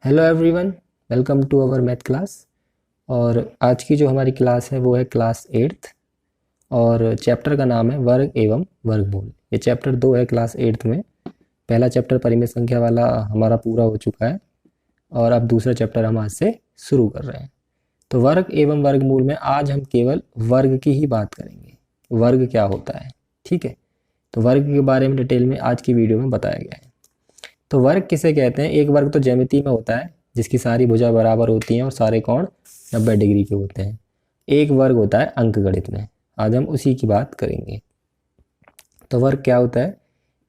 Hello everyone, welcome to our math class. और आज की जो हमारी क्लास है वो है क्लास 8th और चैप्टर का नाम है वर्ग एवं वर्गमूल। ये चैप्टर 2 है क्लास 8th में। पहला चैप्टर परिमेय संख्या वाला हमारा पूरा हो चुका है और अब दूसरा चैप्टर हम आज से शुरू कर रहे हैं। तो वर्ग एवं वर्गमूल में आज हम केवल वर्ग की ही बात करेंगे। वर्ग क्या होता है, ठीक है। तो वर्ग के बारे में डिटेल में आज की वीडियो में बताया गया है। तो वर्ग किसे कहते हैं? एक वर्ग तो ज्यामिति में होता है जिसकी सारी भुजा बराबर होती हैं और सारे कोण 90 डिग्री के होते हैं। एक वर्ग होता है अंकगणित में, आज हम उसी की बात करेंगे। तो वर्ग क्या होता है?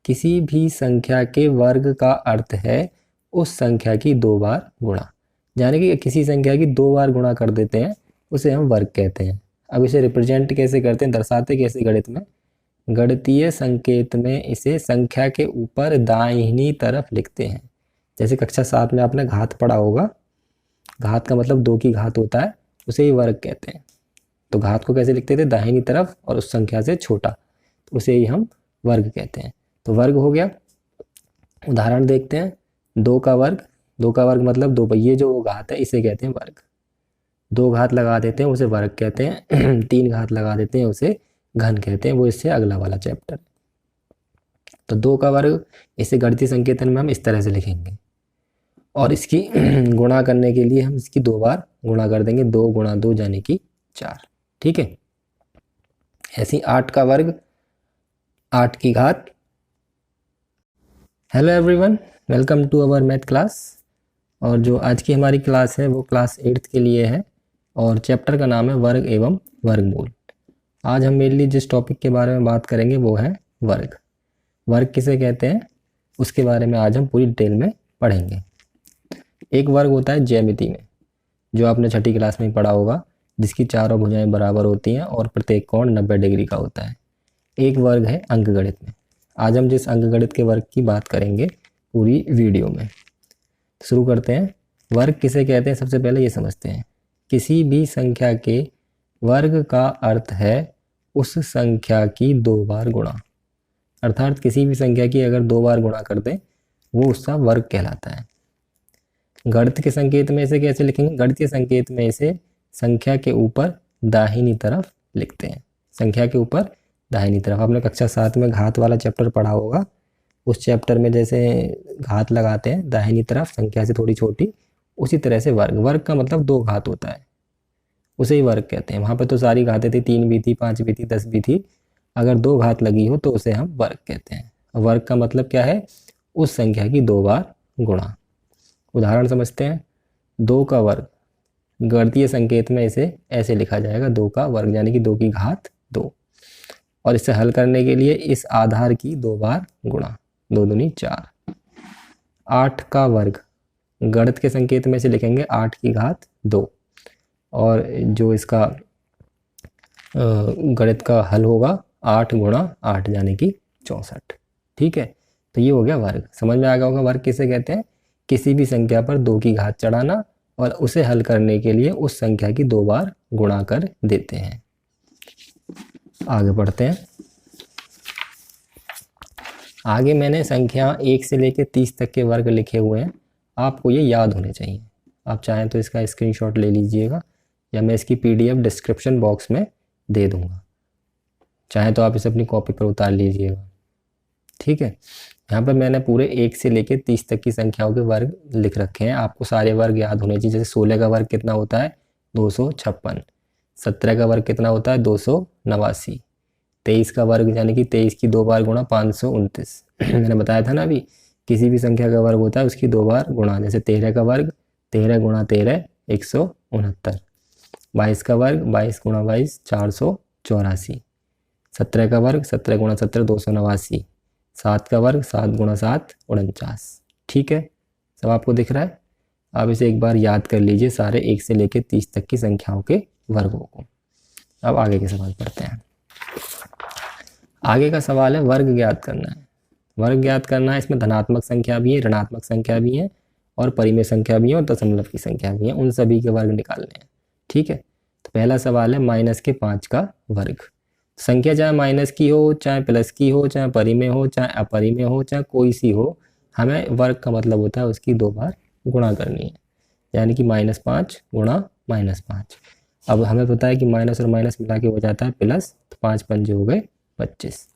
किसी भी संख्या के वर्ग का अर्थ है उस संख्या की 2 बार गुणा, यानी कि किसी संख्या की 2 बार गुणा कर देते हैं उसे हम वर्ग कहते हैं। अब इसे रिप्रेजेंट कैसे करते हैं, दर्शाते कैसे गणित में? गणितीय संकेत में इसे संख्या के ऊपर दाहिनी तरफ लिखते हैं। जैसे कक्षा 7 में आपने घात पढ़ा होगा, घात का मतलब 2 की घात होता है, उसे ही वर्ग कहते हैं। तो घात को कैसे लिखते थे? दाहिनी तरफ और उस संख्या से छोटा, तो उसे ही हम वर्ग कहते हैं। तो वर्ग हो गया। उदाहरण देखते हैं। 2 का वर्ग, 2 का वर्ग मतलब 2, ये जो घात है इसे कहते हैं वर्ग। 2 घात लगा देते हैं उसे वर्ग कहते हैं। 3 घात लगा देते हैं उसे घन कहते हैं, वो इससे अगला वाला चैप्टर। तो 2 का वर्ग इसे गणितीय संकेतन में हम इस तरह से लिखेंगे और इसकी गुणा करने के लिए हम इसकी 2 बार गुणा कर देंगे। 2 गुणा 2 यानी कि 4, ठीक है। ऐसी 8 का वर्ग, 8 की घात। Hello everyone, welcome to our math class. और जो आज की हमारी क्लास है वो क्लास 8th के लिए है और चैप्टर का नाम है वर्ग एवं वर्गमूल। आज हम मेनली जिस टॉपिक के बारे में बात करेंगे वो है वर्ग। वर्ग किसे कहते हैं उसके बारे में आज हम पूरी डिटेल में पढ़ेंगे। एक वर्ग होता है ज्यामिति में, जो आपने 6ठी क्लास में पढ़ा होगा, जिसकी चारों भुजाएं बराबर होती हैं और प्रत्येक कोण 90 डिग्री का होता है। एक वर्ग है अंकगणित में। आज हम जिस अंकगणित के वर्ग की बात करेंगे पूरी वीडियो में। शुरू करते हैं। वर्ग किसे कहते हैं सबसे पहले ये समझते हैं। किसी भी संख्या के वर्ग का अर्थ है उस संख्या की 2 बार गुणा, अर्थात किसी भी संख्या की अगर 2 बार गुणा कर दें वो उसका वर्ग कहलाता है। गणित के संकेत में इसे कैसे लिखेंगे? गणितीय संकेत में इसे संख्या के ऊपर दाहिनी तरफ लिखते हैं। संख्या के ऊपर दाहिनी तरफ। आपने कक्षा 7 में घात वाला चैप्टर पढ़ा होगा, उस चैप्टर में जैसे घात लगाते हैं दाहिनी तरफ संख्या से थोड़ी छोटी, उसी तरह से वर्ग। वर्ग का मतलब 2 घात होता है, उसे ही वर्ग कहते हैं। वहाँ पर तो सारी घातें थी, 3 भी थी, 5 भी थी, 10 भी थी। अगर 2 घात लगी हो तो उसे हम वर्ग कहते हैं। वर्ग का मतलब क्या है? उस संख्या की 2 बार गुणा। उदाहरण समझते हैं। 2 का वर्ग, गणितीय संकेत में इसे ऐसे लिखा जाएगा, 2 का वर्ग यानी कि 2 की घात 2। और इसे हल करने के लिए इस आधार की 2 बार गुणा, 2 दूनी 4। 8 का वर्ग, गणित के संकेत में इसे लिखेंगे 8 की घात 2 और जो इसका गणित का हल होगा 8 गुणा 8 यानी कि 64, ठीक है। तो ये हो गया वर्ग। समझ में आ गया होगा वर्ग किसे कहते हैं? किसी भी संख्या पर 2 की घात चढ़ाना और उसे हल करने के लिए उस संख्या की 2 बार गुणा कर देते हैं। आगे बढ़ते हैं। आगे मैंने संख्या 1 से लेकर 30 तक के वर्ग लिखे हुए हैं, आपको ये याद होने चाहिए। आप चाहें तो इसका स्क्रीनशॉट ले लीजिएगा या मैं इसकी PDF डिस्क्रिप्शन बॉक्स में दे दूंगा, चाहे तो आप इसे अपनी कॉपी पर उतार लीजिएगा, ठीक है। यहाँ पर मैंने पूरे 1 से लेकर 30 तक की संख्याओं के वर्ग लिख रखे हैं। आपको सारे वर्ग याद होने चाहिए। जैसे 16 का वर्ग कितना होता है? 256। 17 का वर्ग कितना होता है? 289। 23 का वर्ग यानी कि 23 की 2 बार गुणा 529। मैंने बताया था ना अभी, किसी भी संख्या का वर्ग होता है उसकी 2 बार गुणा। जैसे 13 का वर्ग, 13 गुणा 13 169। 22 का वर्ग, 22 गुणा 22 484। 17 का वर्ग, 17 गुणा 17 289। 7 का वर्ग, 7 गुणा 7 49, ठीक है। सब आपको दिख रहा है? आप इसे एक बार याद कर लीजिए सारे 1 से लेकर 30 तक की संख्याओं के वर्गों को। अब आगे के सवाल पढ़ते हैं। आगे का सवाल है वर्ग ज्ञात करना है। वर्ग ज्ञात करना है, इसमें धनात्मक संख्या भी है, ऋणात्मक संख्या भी है और परिमेय संख्या भी है और दशमलव की संख्या भी है। उन सभी के वर्ग निकालने हैं, ठीक है। तो पहला सवाल है -5 का वर्ग। संख्या चाहे माइनस की हो, चाहे प्लस की हो, चाहे परिमेय हो, चाहे अपरिमेय हो, चाहे कोई सी हो, हमें वर्ग का मतलब होता है उसकी 2 बार गुणा करनी है, यानी कि -5 गुणा -5। अब हमें पता है कि माइनस और माइनस मिला के हो जाता है प्लस, तो 5 पंजे हो गए 25।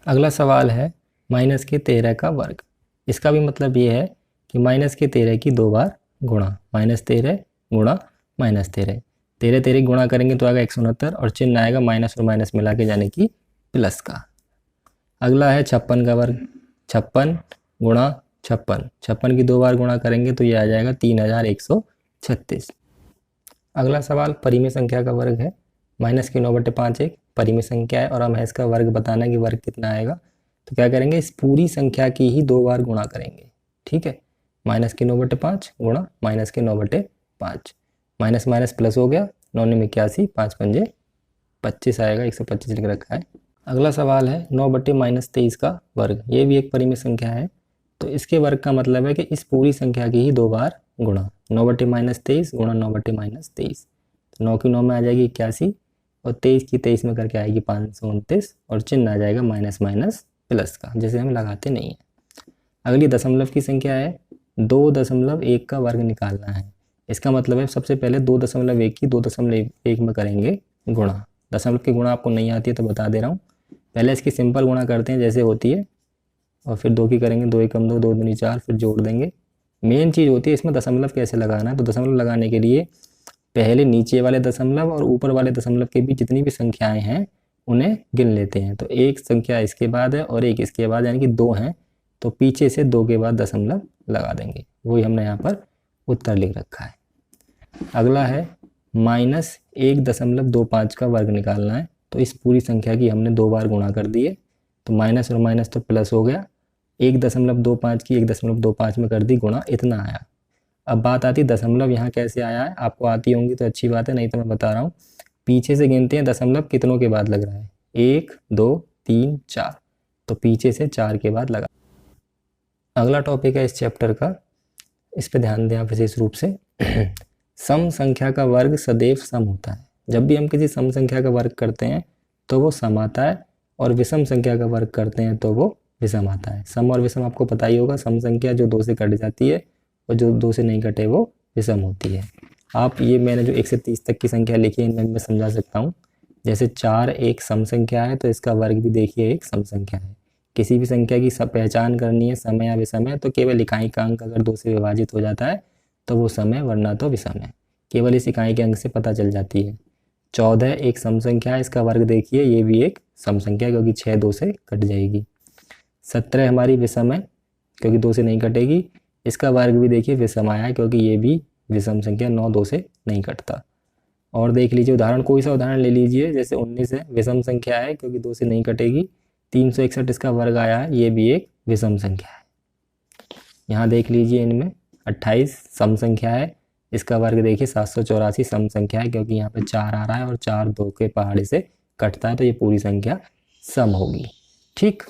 अगला सवाल है -13 का वर्ग। इसका भी मतलब ये है कि -13 की 2 बार गुणा, -13 गुणा -13, 13 गुणा करेंगे तो आएगा 169 और चिन्ह आएगा माइनस और माइनस मिला के यानी कि प्लस का। अगला है 56 का वर्ग, 56 गुणा 56, 56 की 2 बार गुणा करेंगे तो ये आ जाएगा 3136। अगला सवाल परिमेय संख्या का वर्ग है, -9/5 एक परिमेय संख्या है और हमें इसका वर्ग बताना है कि वर्ग कितना आएगा। तो क्या करेंगे, इस पूरी संख्या की ही 2 बार गुणा करेंगे। ठीक है, -9/5 गुणा -9/5, माइनस माइनस प्लस हो गया, 9 81, 5 पंजे 25 आएगा, 125 लिख रखा है। अगला सवाल है 9/-23 का वर्ग। ये भी एक परिमेय संख्या है, तो इसके वर्ग का मतलब है कि इस पूरी संख्या की ही 2 बार गुणा, 9/-23 गुणा 9/-23, 9 की 9 में आ जाएगी 81 और 23 की 23 में करके आएगी 529 और चिन्ह आ जाएगा माइनस माइनस प्लस का, जैसे हम लगाते नहीं हैं। अगली दशमलव की संख्या है, 2.1 का वर्ग निकालना है। इसका मतलब है सबसे पहले 2.1 की 2.1 में करेंगे गुणा। दशमलव की गुणा आपको नहीं आती है तो बता दे रहा हूँ। पहले इसकी सिंपल गुणा करते हैं जैसे होती है, और फिर 2 की करेंगे, 2 एकम 2, 2 दूनी 4, फिर जोड़ देंगे। मेन चीज़ होती है इसमें दशमलव कैसे लगाना है। तो दशमलव लगाने के लिए पहले नीचे वाले दशमलव और ऊपर वाले दशमलव के बीच जितनी भी संख्याएं हैं उन्हें गिन लेते हैं। तो एक संख्या इसके बाद है और एक इसके बाद, यानी कि 2 हैं, तो पीछे से 2 के बाद दशमलव लगा देंगे। वही हमने यहाँ पर उत्तर लिख रखा है। अगला है -1.25 का वर्ग निकालना है। तो इस पूरी संख्या की हमने 2 बार गुणा कर दिए, तो माइनस और माइनस तो प्लस हो गया। 1.25 की 1.25 में कर दी गुणा, इतना आया। अब बात आती है दशमलव यहाँ कैसे आया है। आपको आती होंगी तो अच्छी बात है, नहीं तो मैं बता रहा हूँ। पीछे से गिनते हैं दशमलव कितनों के बाद लग रहा है, 1 2 3 4, तो पीछे से 4 के बाद लगा। अगला टॉपिक है इस चैप्टर का, इस पे ध्यान दें आप विशेष रूप से। सम संख्या का वर्ग सदैव सम होता है। जब भी हम किसी सम संख्या का वर्ग करते हैं तो वो सम आता है, और विषम संख्या का वर्ग करते हैं तो वो विषम आता है। सम और विषम आपको पता ही होगा, सम संख्या जो 2 से कट जाती है और जो 2 से नहीं कटे वो विषम होती है। आप ये मैंने जो 1 से 30 तक की संख्या लिखी है इनमें मैं समझा सकता हूँ। जैसे 4 एक सम संख्या है तो इसका वर्ग भी देखिए एक सम संख्या है। किसी भी संख्या की सब पहचान करनी है, सम या विषम है, तो केवल इकाई का अंक अगर 2 से विभाजित हो जाता है तो वो सम है, वरना तो विषम है। केवल इस इकाई के अंक से पता चल जाती है। 14 एक सम संख्या है, इसका वर्ग देखिए ये भी एक सम संख्या क्योंकि 6 2 से कट जाएगी। 17 हमारी विषम है क्योंकि 2 से नहीं कटेगी, इसका वर्ग भी देखिए विषम आया है क्योंकि ये भी विषम संख्या, 9 2 से नहीं कटता। और देख लीजिए उदाहरण, कोई सा उदाहरण ले लीजिए। जैसे 19 है, विषम संख्या है क्योंकि 2 से नहीं कटेगी। 361 इसका वर्ग आया है, ये भी एक विषम संख्या है। यहाँ देख लीजिए इनमें 28 सम संख्या है, इसका वर्ग देखिए 784 सम संख्या है क्योंकि यहाँ पे 4 आ रहा है और 4 2 के पहाड़े से कटता है, तो ये पूरी संख्या सम होगी। ठीक,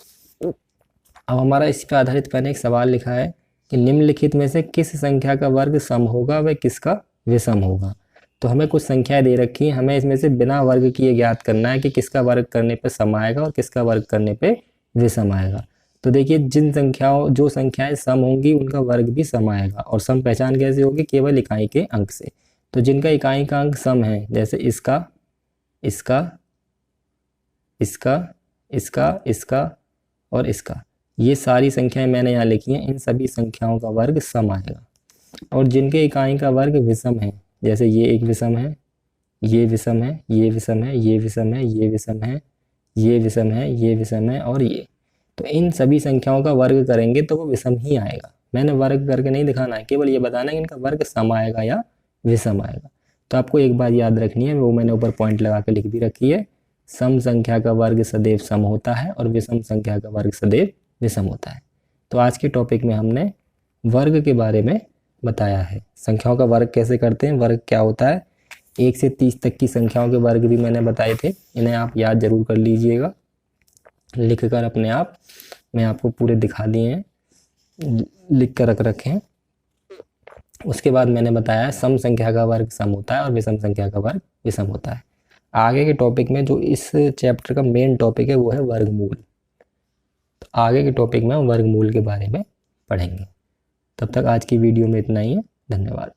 अब हमारा इस पर आधारित मैंने एक सवाल लिखा है कि निम्नलिखित में से किस संख्या का वर्ग सम होगा व किसका विषम होगा। तो हमें कुछ संख्याएं दे रखी हैं, हमें इसमें से बिना वर्ग किए ज्ञात करना है कि किसका वर्ग करने पे सम आएगा और किसका वर्ग करने पे विषम आएगा। तो देखिए जो संख्याएं सम होंगी उनका वर्ग भी सम आएगा। और सम पहचान कैसे होगी, केवल इकाई के अंक से। तो जिनका इकाई का अंक सम है, जैसे इसका इसका इसका इसका इसका और इसका, ये सारी संख्याएं मैंने यहाँ लिखी हैं, इन सभी संख्याओं का वर्ग सम आएगा। और जिनके इकाई का वर्ग विषम है, जैसे ये एक विषम है, ये विषम है, ये विषम है, ये विषम है, ये विषम है, ये विषम है, ये विषम है और ये, तो इन सभी संख्याओं का वर्ग करेंगे तो वो विषम ही आएगा। मैंने वर्ग करके नहीं दिखाना है, केवल ये बताना है कि इनका वर्ग सम आएगा या विषम आएगा। तो आपको एक बात याद रखनी है, वो मैंने ऊपर पॉइंट लगा के लिख भी रखी है। सम संख्या का वर्ग सदैव सम होता है और विषम संख्या का वर्ग सदैव विषम होता है। तो आज के टॉपिक में हमने वर्ग के बारे में बताया है, संख्याओं का वर्ग कैसे करते हैं, वर्ग क्या होता है। 1 से 30 तक की संख्याओं के वर्ग भी मैंने बताए थे, इन्हें आप याद जरूर कर लीजिएगा लिख कर अपने आप। मैं आपको पूरे दिखा दिए हैं, लिख कर रख रखे हैं। उसके बाद मैंने बताया सम संख्या का वर्ग सम होता है और विषम संख्या का वर्ग विषम होता है। आगे के टॉपिक में जो इस चैप्टर का मेन टॉपिक है वो है वर्गमूल। तो आगे के टॉपिक में हम वर्गमूल के बारे में पढ़ेंगे। तब तक आज की वीडियो में इतना ही है। धन्यवाद।